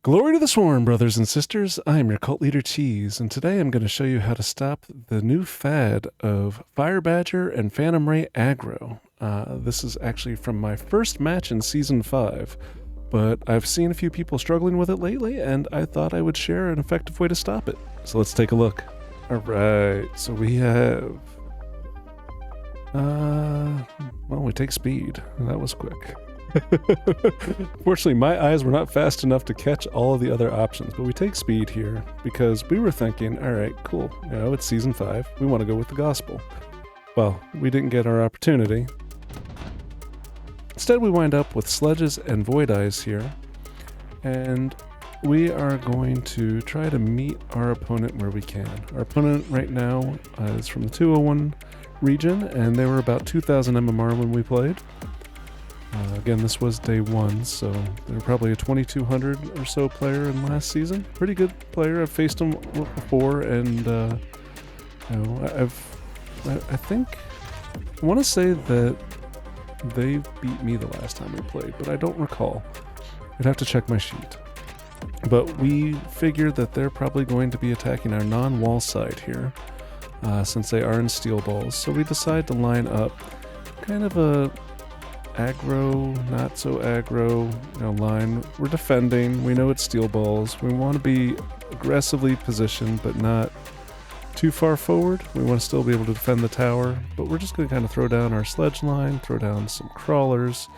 Glory to the Swarm, brothers and sisters. I'm your cult leader, Cheese, and today I'm going to show you how to stop the new fad of Fire Badger and Phantom Ray aggro. This is actually from my first match in Season 5, but I've seen a few people struggling with it lately, and I thought I would share an effective way to stop it. So let's take a look. Alright, so we have... well, we take speed. That was quick. Fortunately, my eyes were not fast enough to catch all of the other options, but we take speed here because we were thinking, all right, cool, it's Season 5, we want to go with the gospel. Well, we didn't get our opportunity. Instead, we wind up with sledges and void eyes here, and we are going to try to meet our opponent where we can. Our opponent right now is from the 201 region, and they were about 2,000 MMR when we played. Again, this was day one, so they were probably a 2,200 or so player in last season. Pretty good player. I've faced them before, and I want to say that they beat me the last time we played, but I don't recall. I'd have to check my sheet. But we figured that they're probably going to be attacking our non-wall side here, since they are in steel balls. So we decide to line up kind of a aggro, not so aggro, line. We're defending. We know it's steel balls. We want to be aggressively positioned, but not too far forward. We want to still be able to defend the tower, but we're just going to kind of throw down our sledge line, throw down some crawlers.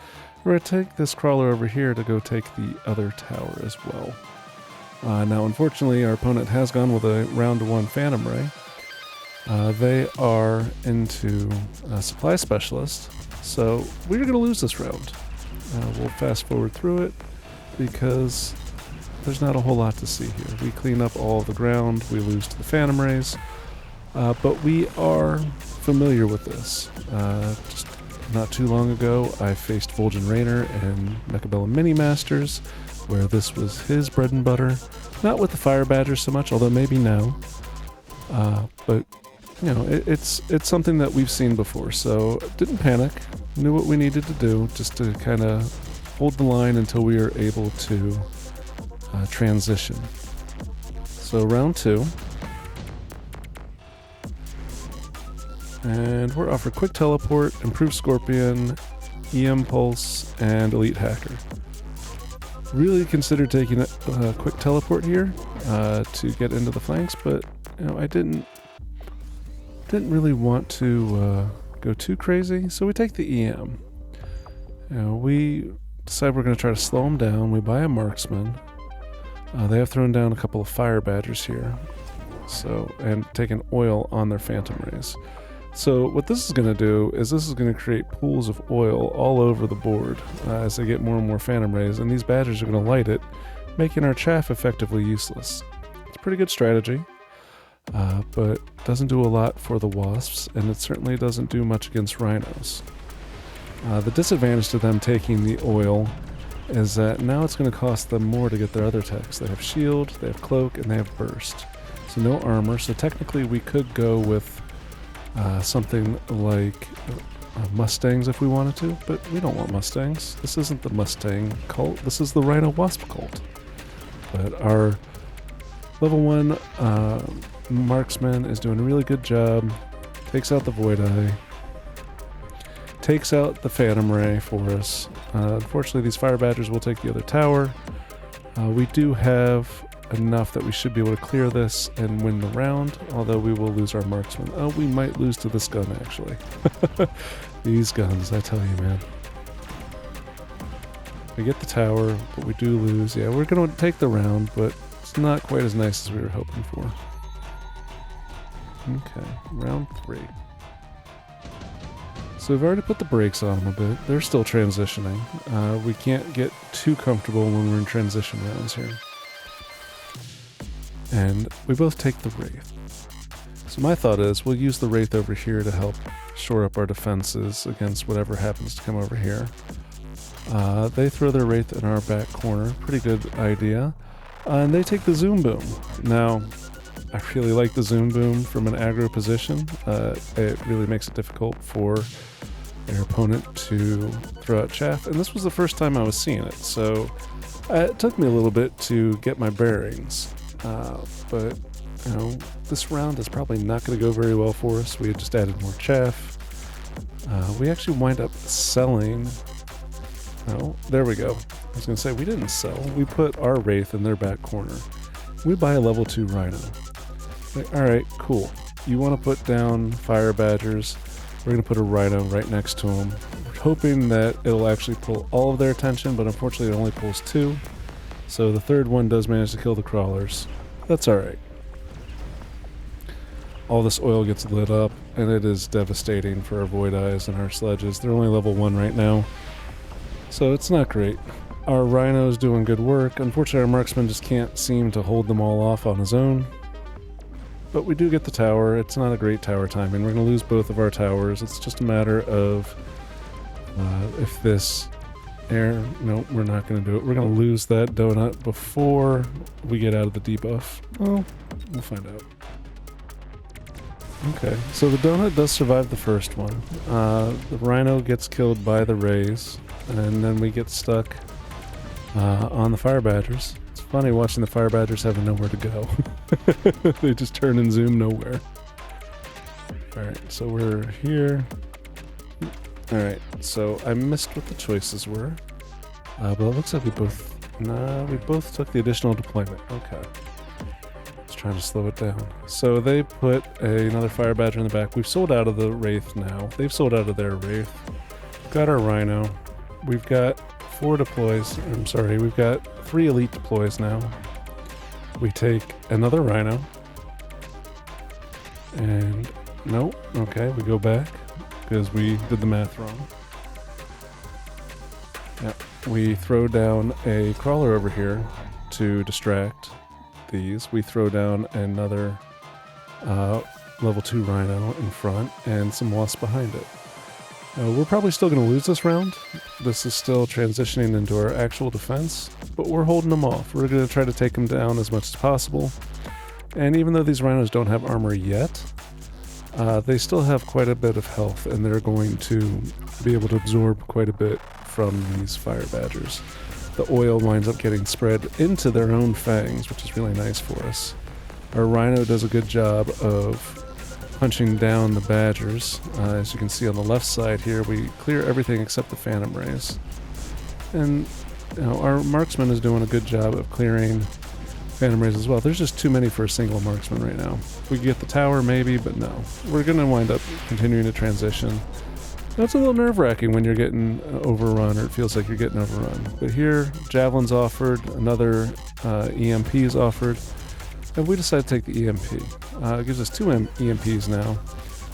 We're going to take this crawler over here to go take the other tower as well. Now, unfortunately, our opponent has gone with a round 1 Phantom Ray. They are into Supply Specialist, so we're going to lose this round. We'll fast forward through it because there's not a whole lot to see here. We clean up all the ground, we lose to the Phantom Rays, but we are familiar with this. Just not too long ago, I faced Vol'jin Raynor and Mechabellum Mini Masters, where this was his bread and butter. Not with the Fire Badger so much, although maybe now. But it's something that we've seen before, so didn't panic. Knew what we needed to do, just to kind of hold the line until we were able to transition. So round 2. And we're offered Quick Teleport, Improved Scorpion, EM Pulse, and Elite Hacker. Really considered taking a Quick Teleport here to get into the flanks, but I didn't really want to go too crazy, so we take the EM. We decide we're going to try to slow them down. We buy a marksman. They have thrown down a couple of Fire Badgers here, and taken oil on their Phantom Rays. So what this is going to do is this is going to create pools of oil all over the board as they get more and more Phantom Rays, and these Badgers are going to light it, making our chaff effectively useless. It's a pretty good strategy. But doesn't do a lot for the wasps, and it certainly doesn't do much against rhinos. The disadvantage to them taking the oil is that now it's going to cost them more to get their other techs. They have shield, they have cloak, and they have burst. So no armor, so technically we could go with something like Mustangs if we wanted to, but we don't want Mustangs. This isn't the Mustang cult, this is the Rhino Wasp Cult. But our level 1 marksman is doing a really good job. Takes out the Void Eye. Takes out the Phantom Ray for us. Unfortunately, these Fire Badgers will take the other tower. We do have enough that we should be able to clear this and win the round, although we will lose our marksman. Oh, we might lose to this gun, actually. These guns, I tell you, man. We get the tower, but we do lose. Yeah, we're going to take the round, but it's not quite as nice as we were hoping for. Okay, round 3. So we've already put the brakes on them a bit. They're still transitioning. We can't get too comfortable when we're in transition rounds here. And we both take the Wraith. So my thought is we'll use the Wraith over here to help shore up our defenses against whatever happens to come over here. They throw their Wraith in our back corner. Pretty good idea. And they take the Zoom Boom. Now, I really like the Zoom Boom from an aggro position. It really makes it difficult for their opponent to throw out chaff, and this was the first time I was seeing it, so It took me a little bit to get my bearings, but you know, this round is probably not going to go very well for us. We had just added more chaff. We actually wind up selling. Oh, there we go. I was going to say we didn't sell. We put our Wraith in their back corner. We buy a level 2 Rhino. Like, all right, cool. You want to put down Fire Badgers? We're going to put a Rhino right next to them. We're hoping that it'll actually pull all of their attention, but unfortunately it only pulls 2. So the third one does manage to kill the crawlers. That's all right. All this oil gets lit up, and it is devastating for our Void Eyes and our sledges. They're only level 1 right now, so it's not great. Our Rhino's doing good work. Unfortunately, our Marksman just can't seem to hold them all off on his own. But we do get the tower. It's not a great tower timing. We're going to lose both of our towers. It's just a matter of if this air... No, we're not going to do it. We're going to lose that donut before we get out of the debuff. Well, we'll find out. Okay, so the donut does survive the first one. The Rhino gets killed by the rays, and then we get stuck on the Fire Badgers. It's funny watching the Fire Badgers having nowhere to go. They just turn and zoom nowhere. Alright, so we're here. Alright, so I missed what the choices were. But it looks like we both took the additional deployment. Okay. Trying to slow it down. So they put another Fire Badger in the back. We've sold out of the Wraith now. They've sold out of their Wraith. We've got our Rhino. We've got 4 deploys. I'm sorry, we've got 3 elite deploys now. We take another Rhino. And nope. Okay, we go back because we did the math wrong. Yep. We throw down a crawler over here to distract these. We throw down another level 2 Rhino in front and some wasps behind it. We're probably still going to lose this round. This is still transitioning into our actual defense, but we're holding them off. We're going to try to take them down as much as possible. And even though these Rhinos don't have armor yet, they still have quite a bit of health, and they're going to be able to absorb quite a bit from these Fire Badgers. The oil winds up getting spread into their own fangs, which is really nice for us. Our Rhino does a good job of punching down the Badgers. As you can see on the left side here, we clear everything except the Phantom Rays. And you know, our Marksman is doing a good job of clearing Phantom Rays as well. There's just too many for a single Marksman right now. We could get the tower maybe, but no. We're going to wind up continuing to transition. That's a little nerve-wracking when you're getting overrun, or it feels like you're getting overrun. But here, Javelin's offered, another EMP is offered, and we decide to take the EMP. It gives us 2 EMPs now.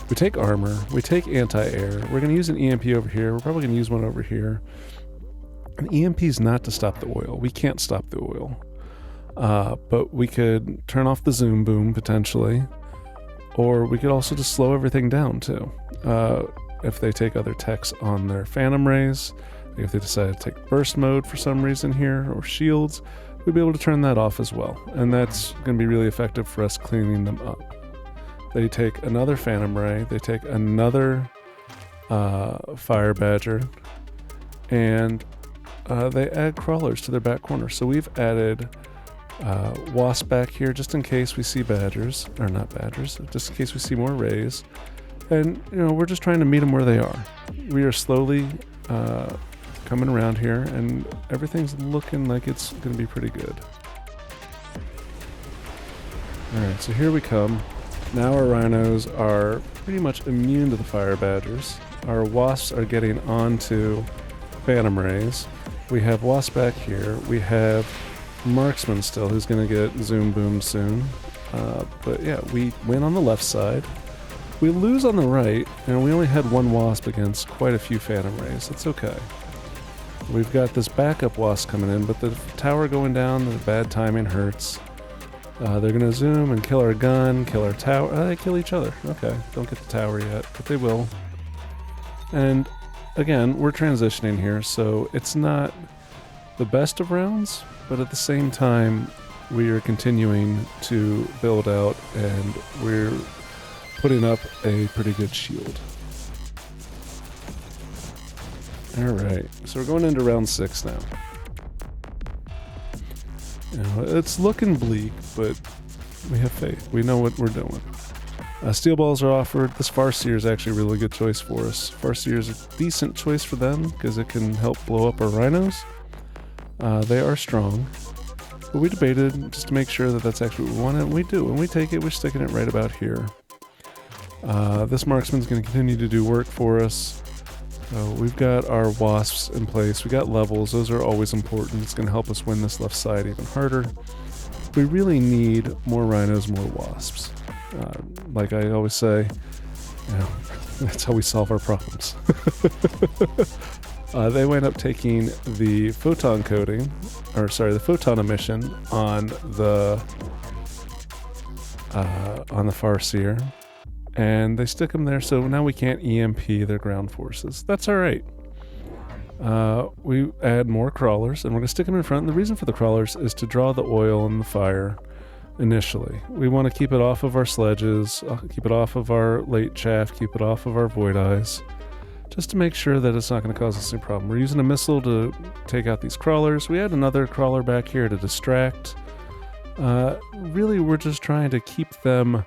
We take armor, we take anti-air, we're going to use an EMP over here, we're probably going to use one over here. An EMP is not to stop the oil. We can't stop the oil. But we could turn off the zoom boom, potentially, or we could also just slow everything down, too. If they take other techs on their Phantom Rays, if they decide to take burst mode for some reason here, or shields, we'd be able to turn that off as well. And that's going to be really effective for us cleaning them up. They take another Phantom Ray, they take another Fire Badger, and they add crawlers to their back corner. So we've added Wasp back here just in case we see Badgers, or not Badgers, just in case we see more Rays. And, you know, we're just trying to meet them where they are. We are slowly coming around here, and everything's looking like it's going to be pretty good. Alright, so here we come. Now our Rhinos are pretty much immune to the Fire Badgers. Our Wasps are getting onto Phantom Rays. We have Wasp back here. We have Marksman still, who's going to get Zoom Boom soon. But yeah, we win on the left side. We lose on the right, and we only had 1 Wasp against quite a few Phantom Rays. That's okay. We've got this backup Wasp coming in, but the tower going down, the bad timing hurts. They're going to zoom and kill our gun, kill our tower. They kill each other. Okay, don't get the tower yet, but they will. And again, we're transitioning here, so it's not the best of rounds, but at the same time, we are continuing to build out, and we're putting up a pretty good shield. Alright, so we're going into round 6 now. You know, it's looking bleak, but we have faith. We know what we're doing. Steel balls are offered. This Farseer is actually a really good choice for us. Farseer is a decent choice for them because it can help blow up our rhinos. They are strong. But we debated just to make sure that that's actually what we wanted, and we do. When we take it, we're sticking it right about here. This marksman's going to continue to do work for us. We've got our wasps in place. We got levels. Those are always important. It's going to help us win this left side even harder. We really need more rhinos, more wasps. Like I always say, you know, that's how we solve our problems. They wind up taking the photon coating, the photon emission on the Farseer, and they stick them there, so now we can't EMP their ground forces. That's all right. We add more crawlers, and we're going to stick them in front. And the reason for the crawlers is to draw the oil and the fire initially. We want to keep it off of our sledges, keep it off of our late chaff, keep it off of our void eyes, just to make sure that it's not going to cause us any problem. We're using a missile to take out these crawlers. We had another crawler back here to distract. Really, we're just trying to keep them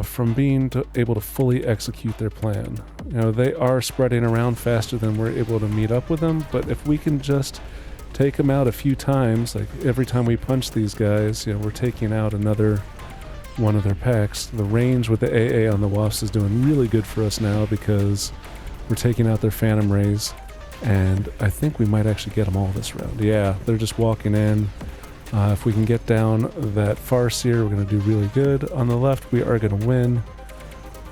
from being able to fully execute their plan. You know, they are spreading around faster than we're able to meet up with them, but if we can just take them out a few times, like every time we punch these guys, you know, we're taking out another one of their packs. The range with the AA on the Wasps is doing really good for us now because we're taking out their Phantom Rays, and I think we might actually get them all this round. Yeah, they're just walking in. If we can get down that Farseer, we're going to do really good. On the left, we are going to win.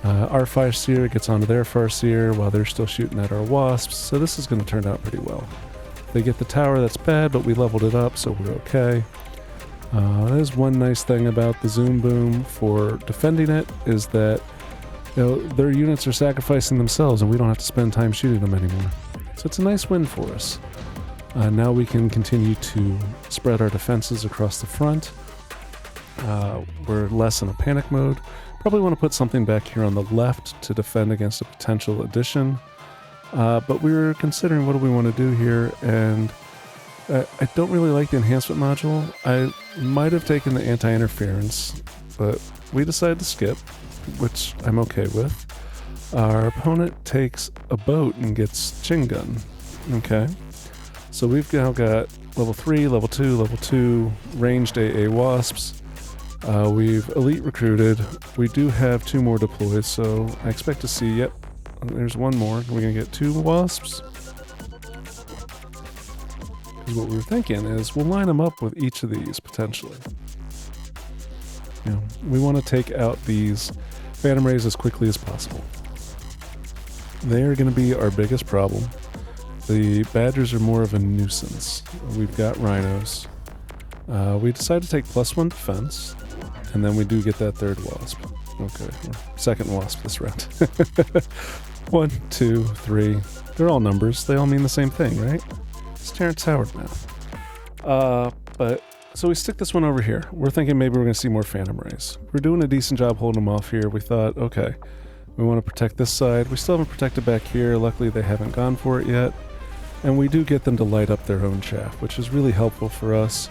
Our Farseer gets onto their Farseer while they're still shooting at our Wasps, so this is going to turn out pretty well. They get the tower, that's bad, but we leveled it up, so we're okay. There's one nice thing about the Zoom Boom for defending it, is that, you know, their units are sacrificing themselves and we don't have to spend time shooting them anymore. So it's a nice win for us. Now we can continue to spread our defenses across the front. We're less in a panic mode. Probably want to put something back here on the left to defend against a potential addition. But we're considering what do we want to do here, and I don't really like the enhancement module. I might have taken the anti-interference, but we decided to skip, which I'm okay with. Our opponent takes a boat and gets Chin Gun. Okay. So we've now got level 3, level 2, ranged AA Wasps. We've elite recruited. We do have 2 more deployed, so I expect to see, yep, there's one more. We're going to get 2 Wasps. Because what we were thinking is we'll line them up with each of these, potentially. You know, we want to take out these Phantom Rays as quickly as possible. They are going to be our biggest problem. The Badgers are more of a nuisance. We've got Rhinos. We decided to take +1 defense, and then we do get that 3rd Wasp. Okay, or 2nd Wasp this round. 1, 2, 3. They're all numbers. They all mean the same thing, right? It's Terrence Howard now. So we stick this one over here. We're thinking maybe we're going to see more Phantom Rays. We're doing a decent job holding them off here. We thought, okay, we want to protect this side. We still haven't protected back here. Luckily, they haven't gone for it yet. And we do get them to light up their own chaff, which is really helpful for us.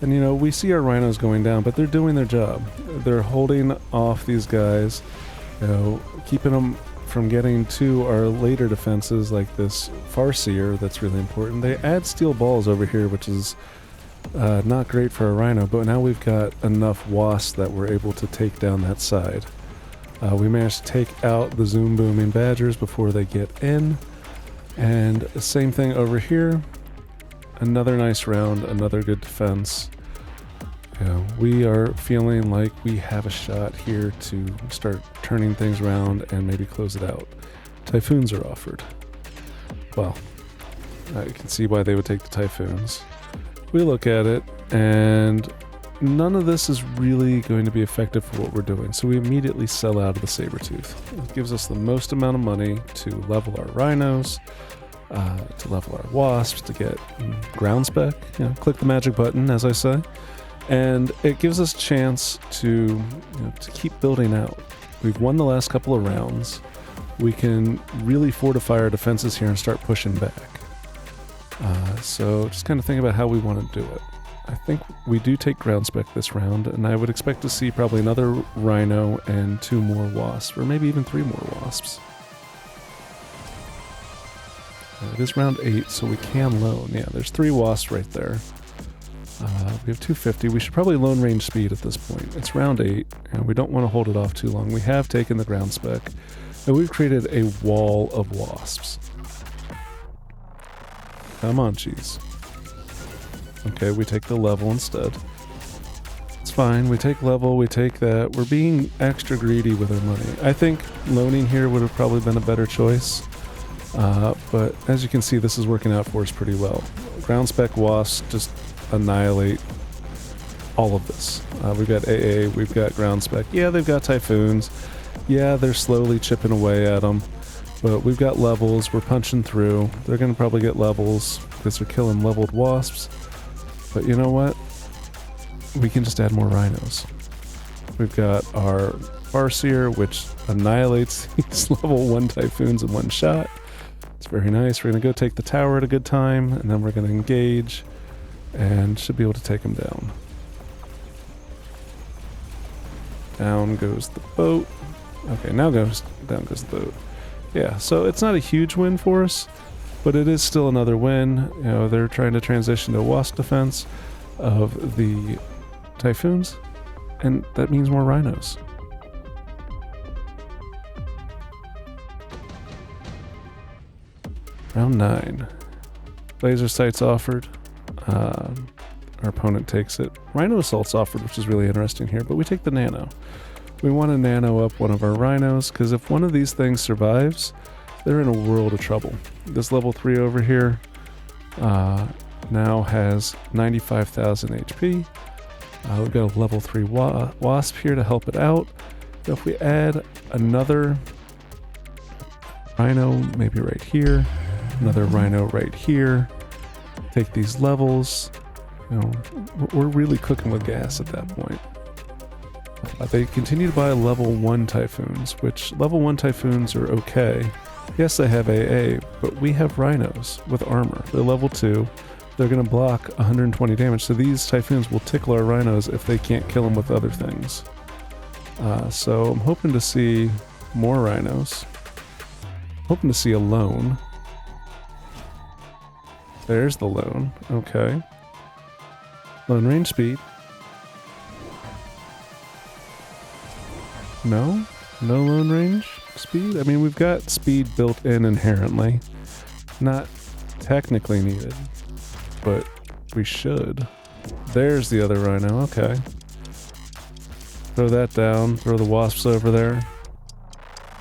And, you know, we see our Rhinos going down, but they're doing their job. They're holding off these guys, you know, keeping them from getting to our later defenses like this Farseer. That's really important. They add steel balls over here, which is not great for a Rhino, but now we've got enough Wasps that we're able to take down that side. We managed to take out the Zoom Booming Badgers before they get in. And the same thing over here. Another nice round, another good defense. You know, we are feeling like we have a shot here to start turning things around and maybe close it out. Typhoons are offered. Well, I can see why they would take the Typhoons. We look at it, and none of this is really going to be effective for what we're doing, so we immediately sell out of the Sabertooth. It gives us the most amount of money to level our Rhinos, to level our Wasps, to get ground spec, you know, click the magic button, as I say, and it gives us a chance to keep building out. We've won the last couple of rounds. We can really fortify our defenses here and start pushing back. So just kind of think about how we want to do it. I think we do take ground spec this round, and I would expect to see probably another rhino and 2 more wasps, or maybe even 3 more wasps. It is round 8, so we can loan. Yeah, there's 3 wasps right there. We have 250. We should probably loan range speed at this point. It's round 8, and we don't want to hold it off too long. We have taken the ground spec, and we've created a wall of wasps. Come on, cheese. Okay, we take the level instead. It's fine. We take level, we take that. We're being extra greedy with our money. I think loaning here would have probably been a better choice. But as you can see, this is working out for us pretty well. Ground spec wasps just annihilate all of this. We've got AA, we've got ground spec. Yeah, they've got typhoons. Yeah, they're slowly chipping away at them. But we've got levels, we're punching through. They're going to probably get levels because they're killing leveled wasps. But you know what? We can just add more rhinos. We've got our Farseer, which annihilates these level 1 typhoons in one shot. It's very nice. We're going to go take the tower at a good time, and then we're going to engage, and should be able to take them down. Down goes the boat. Okay, now down goes the boat. Yeah, so it's not a huge win for us, but it is still another win. You know, they're trying to transition to wasp defense of the typhoons, and that means more rhinos. Round 9. Laser sights offered. Our opponent takes it. Rhino assault's offered, which is really interesting here, but we take the nano. We want to nano up one of our rhinos, because if one of these things survives, they're in a world of trouble. This level 3 over here now has 95,000 HP. We've got a level 3 wasp here to help it out. So if we add another rhino, maybe right here, another rhino right here, take these levels, you know, we're really cooking with gas at that point. They continue to buy level 1 typhoons, which level 1 typhoons are okay. Yes, they have AA, but we have rhinos with armor. They're level 2. They're going to block 120 damage, so these typhoons will tickle our rhinos if they can't kill them with other things. So I'm hoping to see more rhinos. Hoping to see a lone. There's the lone. Okay. Lone range speed. No? No lone range speed? I mean, we've got speed built in inherently. Not technically needed, but we should. There's the other rhino. Okay. Throw that down. Throw the wasps over there.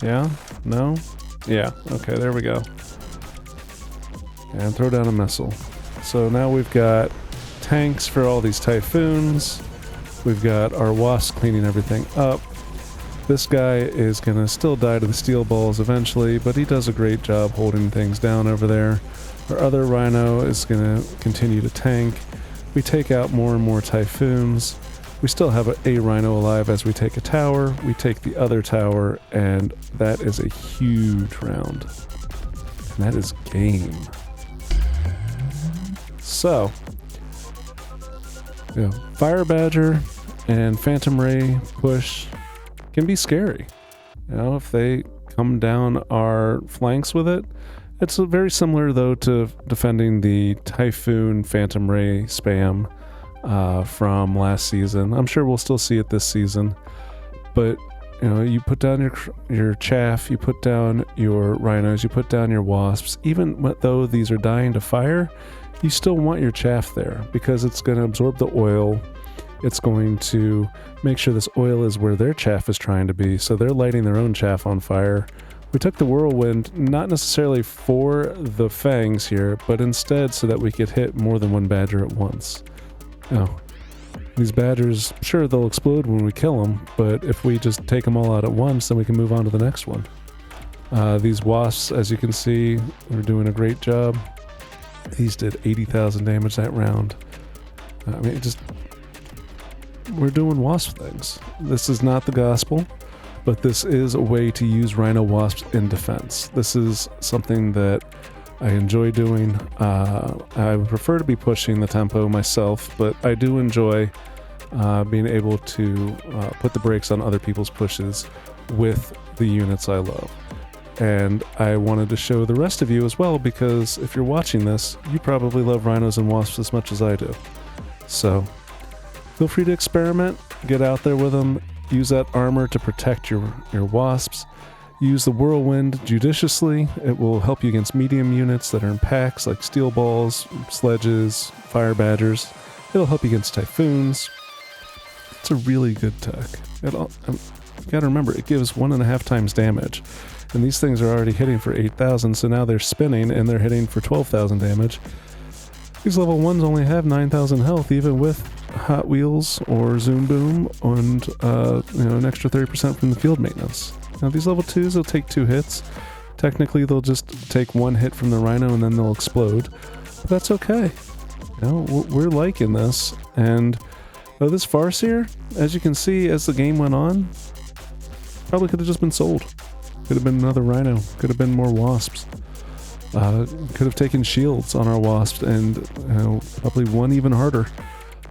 Yeah? No? Yeah. Okay, there we go. And throw down a missile. So now we've got tanks for all these typhoons. We've got our wasps cleaning everything up. This guy is going to still die to the steel balls eventually, but he does a great job holding things down over there. Our other rhino is going to continue to tank. We take out more and more typhoons. We still have a rhino alive as we take a tower. We take the other tower, and that is a huge round. And that is game. So, you know, Fire Badger and Phantom Ray push can be scary. You know, if they come down our flanks with it. It's very similar though to defending the Typhoon Phantom Ray spam from last season. I'm sure we'll still see it this season, but you know, you put down your chaff, you put down your rhinos, you put down your wasps. Even though these are dying to fire, you still want your chaff there because it's going to absorb the oil. It's going to make sure this oil is where their chaff is trying to be, so they're lighting their own chaff on fire. We took the whirlwind not necessarily for the fangs here, but instead so that we could hit more than one badger at once. Now, these badgers, sure, they'll explode when we kill them, but if we just take them all out at once, then we can move on to the next one. These wasps, as you can see, are doing a great job. These did 80,000 damage that round. I mean, we're doing wasp things. This is not the gospel, but this is a way to use Rhino Wasps in defense. This is something that I enjoy doing. I would prefer to be pushing the tempo myself, but I do enjoy being able to put the brakes on other people's pushes with the units I love. And I wanted to show the rest of you as well, because if you're watching this, you probably love rhinos and wasps as much as I do. So feel free to experiment, get out there with them, use that armor to protect your wasps. Use the whirlwind judiciously. It will help you against medium units that are in packs like steel balls, sledges, fire badgers. It'll help you against typhoons. It's a really good tech. You gotta remember, it gives 1.5 times damage. And these things are already hitting for 8,000, so now they're spinning and they're hitting for 12,000 damage. These level 1s only have 9,000 health, even with Hot Wheels or Zoom Boom and an extra 30% from the field maintenance. Now these level 2s will take 2 hits. Technically they'll just take 1 hit from the Rhino and then they'll explode. But that's okay. We're liking this. And this Farseer, as you can see as the game went on, probably could have just been sold. Could have been another Rhino. Could have been more wasps. Could have taken shields on our wasps and probably one even harder.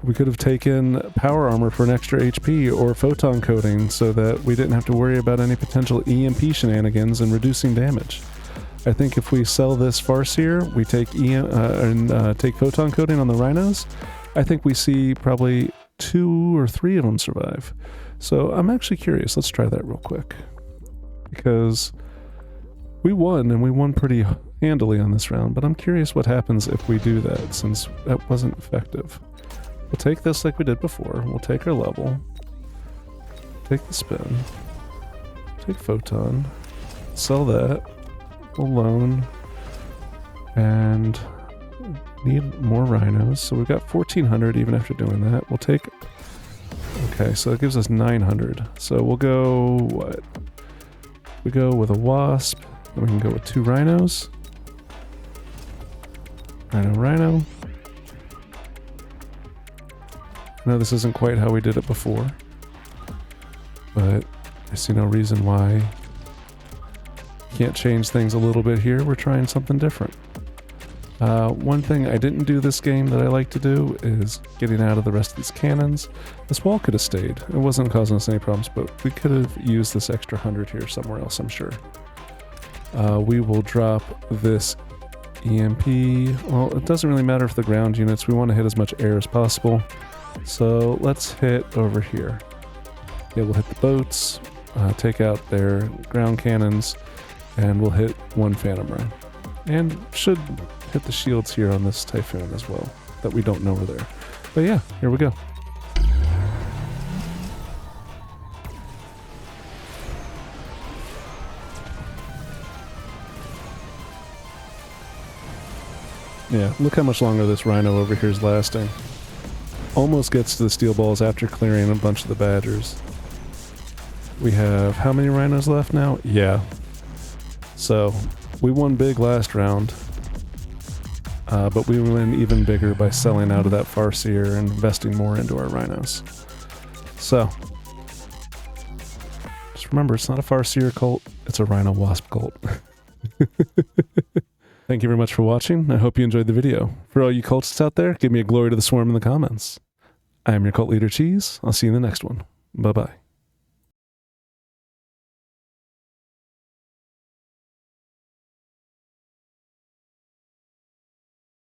We could have taken power armor for an extra HP or photon coating so that we didn't have to worry about any potential EMP shenanigans and reducing damage. I think if we sell this Farseer, we take take photon coating on the rhinos, I think we see probably 2 or 3 of them survive. So I'm actually curious. Let's try that real quick. Because we won, and we won pretty handily on this round, but I'm curious what happens if we do that, since that wasn't effective. We'll take this like we did before. We'll take our level. Take the spin. Take photon. Sell that. We'll loan. And need more rhinos. So we've got 1,400 even after doing that. We'll take... Okay, so that gives us 900. So we'll go... what? We go with a wasp. Then we can go with 2 rhinos. Rhino. I know this isn't quite how we did it before, but I see no reason why you can't change things a little bit here. We're trying something different. One thing I didn't do this game that I like to do is getting out of the rest of these cannons. This wall could have stayed. It wasn't causing us any problems, but we could have used this extra 100 here somewhere else, I'm sure. We will drop this EMP. Well, it doesn't really matter for the ground units. We want to hit as much air as possible. So let's hit over here. Yeah, we'll hit the boats, take out their ground cannons, and we'll hit 1 Phantom Rhino. And should hit the shields here on this Typhoon as well, that we don't know are there. But yeah, here we go. Yeah, look how much longer this Rhino over here is lasting. Almost gets to the steel balls after clearing a bunch of the badgers. We have how many rhinos left now? Yeah. So, we won big last round. But we win even bigger by selling out of that Farseer and investing more into our rhinos. So, just remember, it's not a Farseer cult, it's a Rhino Wasp Cult. Thank you very much for watching. I hope you enjoyed the video. For all you cultists out there, give me a glory to the swarm in the comments. I am your cult leader, Cheese. I'll see you in the next one. Bye-bye.